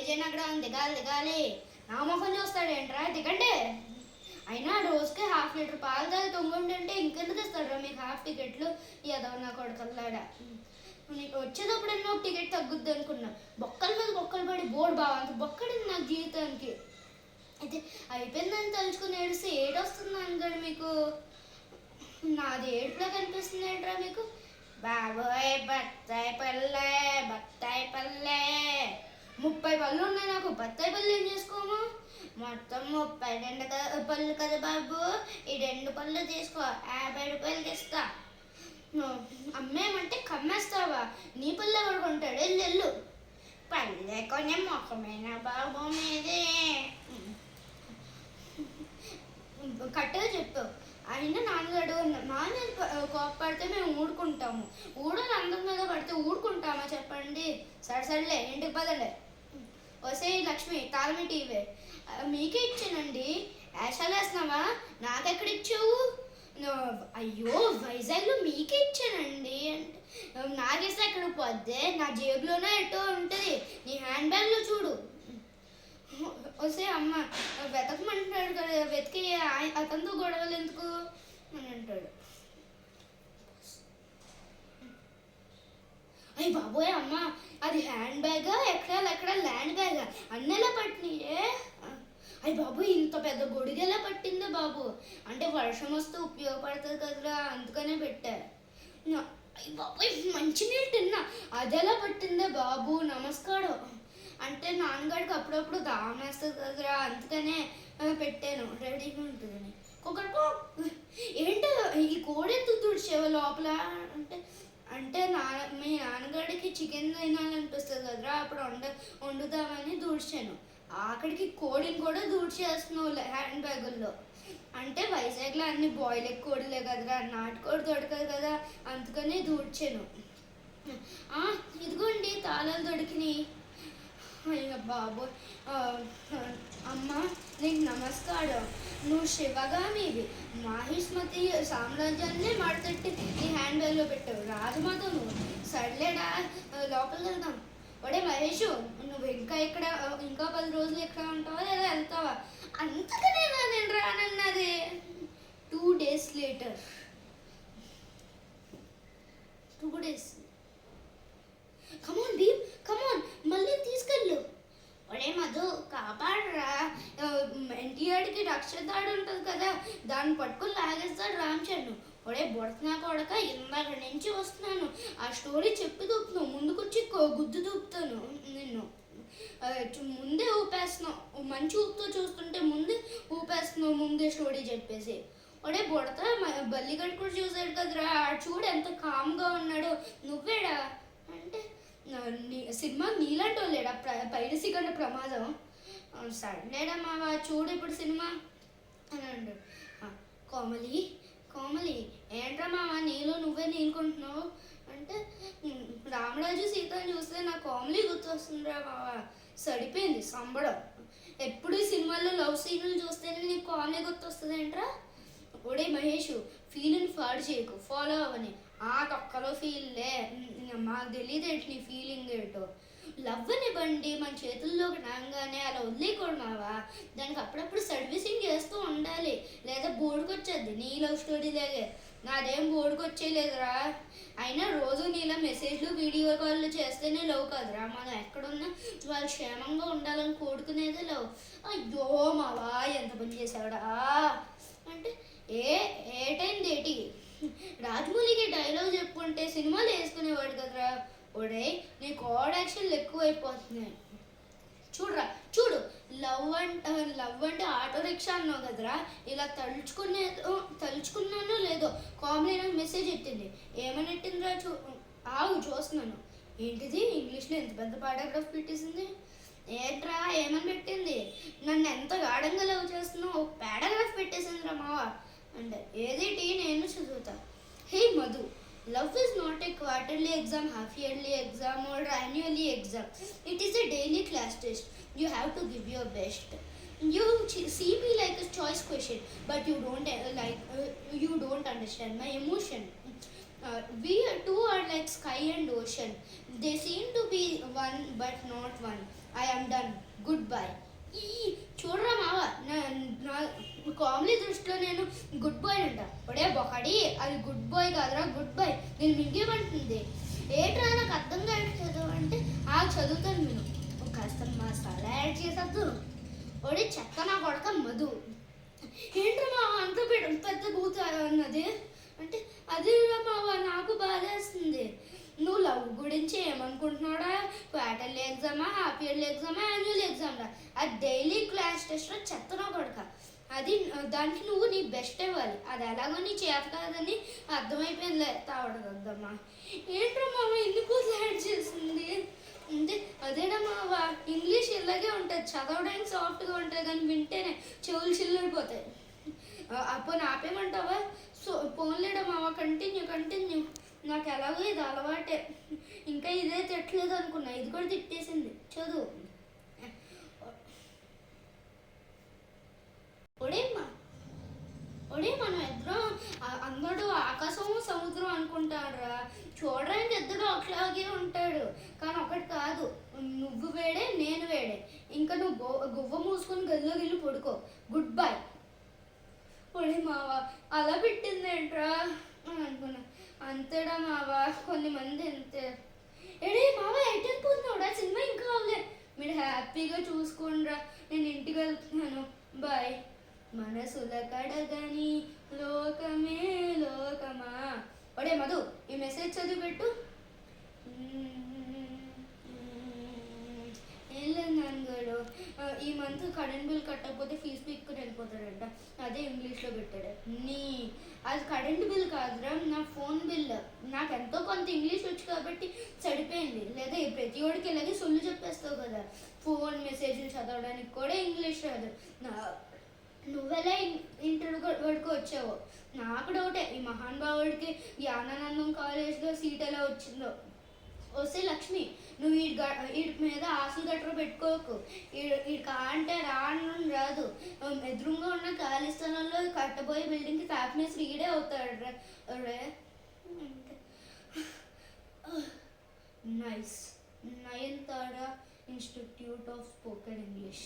విజయనగరం దిగాలి దిగాలి. నా మొహం చూస్తాడేంట్రా, దిగండి. అయినా రోజుకి 1/2 లీటర్ పాలు తాగి తొంగుంటుంటే ఇంకెందుకు ఇస్తాడు మీకు హాఫ్ టికెట్లు? ఏదో నా కొడుకల్లాడా. నీకు వచ్చేటప్పుడు ఎన్నో టికెట్ తగ్గుద్ది అనుకున్నా, బొక్కల మీద బొక్కలు పడి బోర్డు బాగా అంత బొక్కడింది నాకు జీవితానికి. అయితే అయిపోయిందని తలుచుకుని ఏడిస్తే ఏడొస్తుంది అనుకోండి మీకు. నాది ఏడుపులా కనిపిస్తుంది ఏంట్రా మీకు? బాబోయ్ బత్తాయి పల్లె బత్తాయి పల్లె. 30 పళ్ళు ఉన్నాయి నాకు, బత్తాయి పళ్ళు ఏం చేసుకోము? మొత్తం 32 పళ్ళు కదా బాబు, ఈ 2 పళ్ళు తీసుకో, 50 రూపాయలు తీస్తా. అమ్మేమంటే కమ్మేస్తావా? నీ పళ్ళు ఎవరు కొంటాడు? వెళ్ళు. పల్లె కొనే మొక్కమేనా బాబు మీదే? కరెక్ట్గా చెప్పావు. అయినా నాన్నగాడు నాన్న కోపడితే మేము ఊడుకుంటాము. ఊడని అందరి మీద పడితే ఊడుకుంటామా చెప్పండి? సరేలే ఇంటికి పదండి. వసే లక్ష్మి తాళమి టీవే మీకే ఇచ్చానండి. యాషాలు వేస్తున్నావా? నాకెక్కడ ఇచ్చావు? అయ్యో వైజాగ్లో మీకే ఇచ్చానండి అంటే నాకేస్తే ఎక్కడ పోద్దే? నా జేబులోనే ఎటో ఉంటుంది, నీ హ్యాండ్ బ్యాగ్లో చూడు. వస్తే అమ్మ వెతకమంటాడు కదా, వెతికి అతనితో గొడవలు ఎందుకు అని అంటాడు. అయ్యి బాబోయ్ అమ్మ, అది హ్యాండ్ బ్యాగా ఎక్కడ ల్యాండ్ బ్యాగా? అన్నెలా పట్టినాయే? అయ్యి బాబు, ఇంత పెద్ద గొడుగెలా పట్టిందే బాబు? అంటే వర్షం వస్తే ఉపయోగపడుతుంది కదరా, అందుకనే పెట్టా. అయ్యి బాబోయ్ మంచినీళ్ళు తిన్నా, అదెలా పట్టిందే బాబు? నమస్కారం. అంటే నాన్నగారికి అప్పుడప్పుడు దాహం వేస్తుంది కదరా, అందుకనే పెట్టాను, రెడీగా ఉంటుందని. ఒకరికో ఏంటో ఈ కోడి ఎందుకు తుడిచేవా లోపల అంటే అంటే మీ నాన్నగారికి చికెన్ తినాలనిపిస్తుంది కదరా, అప్పుడు వండుదామని దూడ్చాను. అక్కడికి కోడిని కూడా దూడ్చేస్తున్నావు హ్యాండ్ బ్యాగుల్లో. అంటే వైజాగ్లో అన్ని బాయిలర్ కోడిలే కదరా, నాటుకోడి దొరకదు కదా, అందుకనే దూడ్చాను. ఇదిగోండి తాళాలు దొరికినాయి. అయ్య బాబు, అమ్మ నీకు నమస్కారం. నువ్వు శివగామివి, మాహిష్మతి సామ్రాజ్యాన్ని మడతట్టి నీ హ్యాండ్ బ్యాగ్లో పెట్టావు. రాజమాత నువ్వు. సర్లేడా లోపలికి వెళ్దాం. ఒడే మహేష్, నువ్వు ఇంకా 10 రోజులు ఎక్కడ ఉంటావా లేదా వెళ్తావా? అంతకనే నేను రానన్నది. 2 days later. 2 days. కమాన్ దీప్, కమాన్, మళ్ళీ తీసుకెళ్ళు. ఒడే మధు కాపాడరా, ఎన్టీఆర్కి రక్షదాడు ఉంటుంది కదా, దాన్ని పట్టుకుని లాగేస్తాడు రామచంద్రు. ఒడే బొడతనా కొడక, ఇందాక నుంచి వస్తున్నాను, ఆ స్టోరీ చెప్పి దూపుతున్నావు, ముందుకొచ్చి గుద్దు దూపుతాను నిన్ను. ముందే ఊపేస్తున్నావు, మంచి ఊపుతో చూస్తుంటే ముందే ఊపేస్తున్నావు, ముందే స్టోరీ చెప్పేసి. ఒడే బొడత బల్లిగడ్డ కూడా చూసాడు కదరా, చూడు ఎంత కామ్గా ఉన్నాడు. నువ్వేడా అంటే సినిమా నీలాంటి లేడా పైరసీ కన్నా ప్రమాదం. సరేలేడా మావా, చూడు ఇప్పుడు సినిమా అని అంటాడు. కోమలి ఏంట్రా మావా నీలో నువ్వే నీలుకుంటున్నావు అంటే, రామరాజు సీతని చూస్తే నా కోమలి గుర్తొస్తుందిరా మావా. సరిపోయింది సంబడం. ఎప్పుడు సినిమాల్లో లవ్ సీన్లు చూస్తేనే నీకు కోమలి గుర్తొస్తుంది ఏంట్రా? ఒడే మహేష్, ఫీల్ని ఫాడ్ చేయకు, ఫాలో అవని. తొక్కలో ఫీల్లే, మాకు తెలియదు ఏంటి నీ ఫీలింగ్ ఏంటో. లవ్ అని బండి మన చేతుల్లోకి రాగానే అలా వదిలేకూడదు మావా, దానికి అప్పుడప్పుడు సర్వీసింగ్ చేస్తూ ఉండాలి, లేదా బోర్డుకొచ్చేద్ది. నీ లవ్ స్టోరీ లాగే నాదేం బోర్డుకొచ్చేయలేదురా. అయినా రోజు నీలా మెసేజ్లు వీడియో కాల్ చేస్తేనే లవ్ కాదురా, మనం ఎక్కడున్నా వాళ్ళు క్షేమంగా ఉండాలని కోరుకునేదే లవ్. అయ్యో మావా ఎంత పని చేసావుడా అంటే ఏటైంది ఏటి? రాజమౌళికి డైలాగ్ చెప్పుకుంటే సినిమాలు వేసుకునేవాడు కదరా. ఒడే నీ కోడ్ యాక్షన్లు ఎక్కువైపోతున్నాయి. చూడు లవ్ అంటే ఆటో రిక్షా అన్నావు కదరా, ఇలా తలుచుకున్నానో లేదో కామెడీ నాకు మెసేజ్ ఎట్టింది. ఏమని ఎట్టిందిరా? చూస్తున్నాను. ఏంటిది ఇంగ్లీష్లో ఎంత పెద్ద పారాగ్రాఫ్ పెట్టేసింది? ఏంట్రా ఏమని పెట్టింది? నన్ను ఎంత గాఢంగా లవ్ చేస్తున్నావు, పారాగ్రాఫ్ పెట్టేసిందిరా మావా అంటే. ఏదేటి నేను చదువుతా. హే Madhu, love is not a quarterly exam, half yearly exam or annually exam. It is a daily class test. You have to give your best. You see me like a choice question, but you don't understand my emotion. We two are like sky and ocean. They seem to be one but not one. I am done, good bye. ఈ చూడరా మావ, నా comedy దృష్టిలో నేను good bye అంట. ఒడే బొకడి, అది good bye కాదురా, గుడ్ బై. నేను మింగేమంటుంది. ఏంట్రా నాకు అర్థం కాదు చదువు అంటే, చదువుతాను నేను కాస్త మసాలా యాడ్ చేసేద్దు. ఒడే చెక్క నా కొడక మధు. ఏంట్రా మావ అంత పెద్ద బూత్ అన్నది అంటే, అది మావ నాకు బాధేస్తుంది. నువ్వు లవ్ గురించి ఏమనుకుంటున్నాడా? క్వార్టర్లీ ఎగ్జామా, హాఫ్ ఇయర్లీ ఎగ్జామా, యాన్యువల్ ఎగ్జామ్ రా? అది డైలీ క్లాస్ టెస్ట్లో చెత్తనా కొడక. అది దానికి నువ్వు నీ బెస్ట్ ఇవ్వాలి. అది ఎలాగో నీ చేత కాదని అర్థమైపోయిందిలే తావడదమ్మా. ఏంట్రా మావ ఎందుకు యాడ్ చేసింది అంటే, అదేనా మావ ఇంగ్లీష్ ఇలాగే ఉంటుంది, చదవడానికి సాఫ్ట్గా ఉంటుంది కానీ వింటేనే చెవులు చిల్లుడిపోతాయి. అప్పుడు ఆపేమంటావా? సో పోన్లేడా మావ, కంటిన్యూ. నాకు ఎలాగో ఇది అలవాటే. ఇంకా ఇదే తిట్టలేదు అనుకున్నా, ఇది కూడా తిట్టేసింది. చదువు. ఒడే మనం ఇద్దరం అందరూ ఆకాశం సముద్రం అనుకుంటారా? చూడడానికి ఇద్దరు ఒకలాగే ఉంటాడు కానీ ఒకటి కాదు. నువ్వు వేడే, నేను వేడే. ఇంకా నువ్వు గువ్వ మూసుకొని గదిలో వెళ్ళి పడుకో. Good bye. ఒడే మావా అలా పెట్టిందేంట్రా అని అనుకున్నా. అంతేడా మావా, కొన్ని మంది అంతే. ఎడే మావా ఎటు వెళ్ళిపోతున్నావుడా? సినిమా ఇంకా అవ్వలే. మీరు హ్యాపీగా చూసుకోండిరా, నేను ఇంటికి వెళ్తున్నాను. బాయ్. మనసుల కడగని లోకమే లోకమా. ఒడే మధు, ఈ మెసేజ్ చదివి పెట్టు. ఏం లేదు నాన్నగారు, ఈ మంత్ కరెంట్ బిల్ కట్టకపోతే ఫీజు పీక్కుని వెళ్ళిపోతాడంట. అదే ఇంగ్లీష్లో పెట్టాడు. అది కరెంట్ బిల్ కాదురా, నా ఫోన్ బిల్. నాకు ఎంతో కొంత ఇంగ్లీష్ వచ్చు కాబట్టి సరిపోయింది. లేదా ప్రతి ఒడికి ఇలాగే సొల్లు చెప్పేస్తావు కదా. ఫోన్ మెసేజ్లు చదవడానికి కూడా ఇంగ్లీష్ రాదు. నువ్వెలా ఇంటర్ వరకు వచ్చావో నాకు డౌటే. ఈ మహానుభావుడికి జ్ఞానానందం కాలేజ్లో సీట్ ఎలా వచ్చిందో. వస్తే లక్ష్మి, నువ్వు వీడి మీద ఆశలు గట్రా పెట్టుకోకు. వీడికి అంటే రాదు. ఎదురుగా ఉన్న ఖాళీ స్థలంలో కట్టబోయే బిల్డింగ్కి ఫ్యాక్ మేస్త్రి ఈడే అవుతాడు. Nice. Nayanthara institute of spoken English.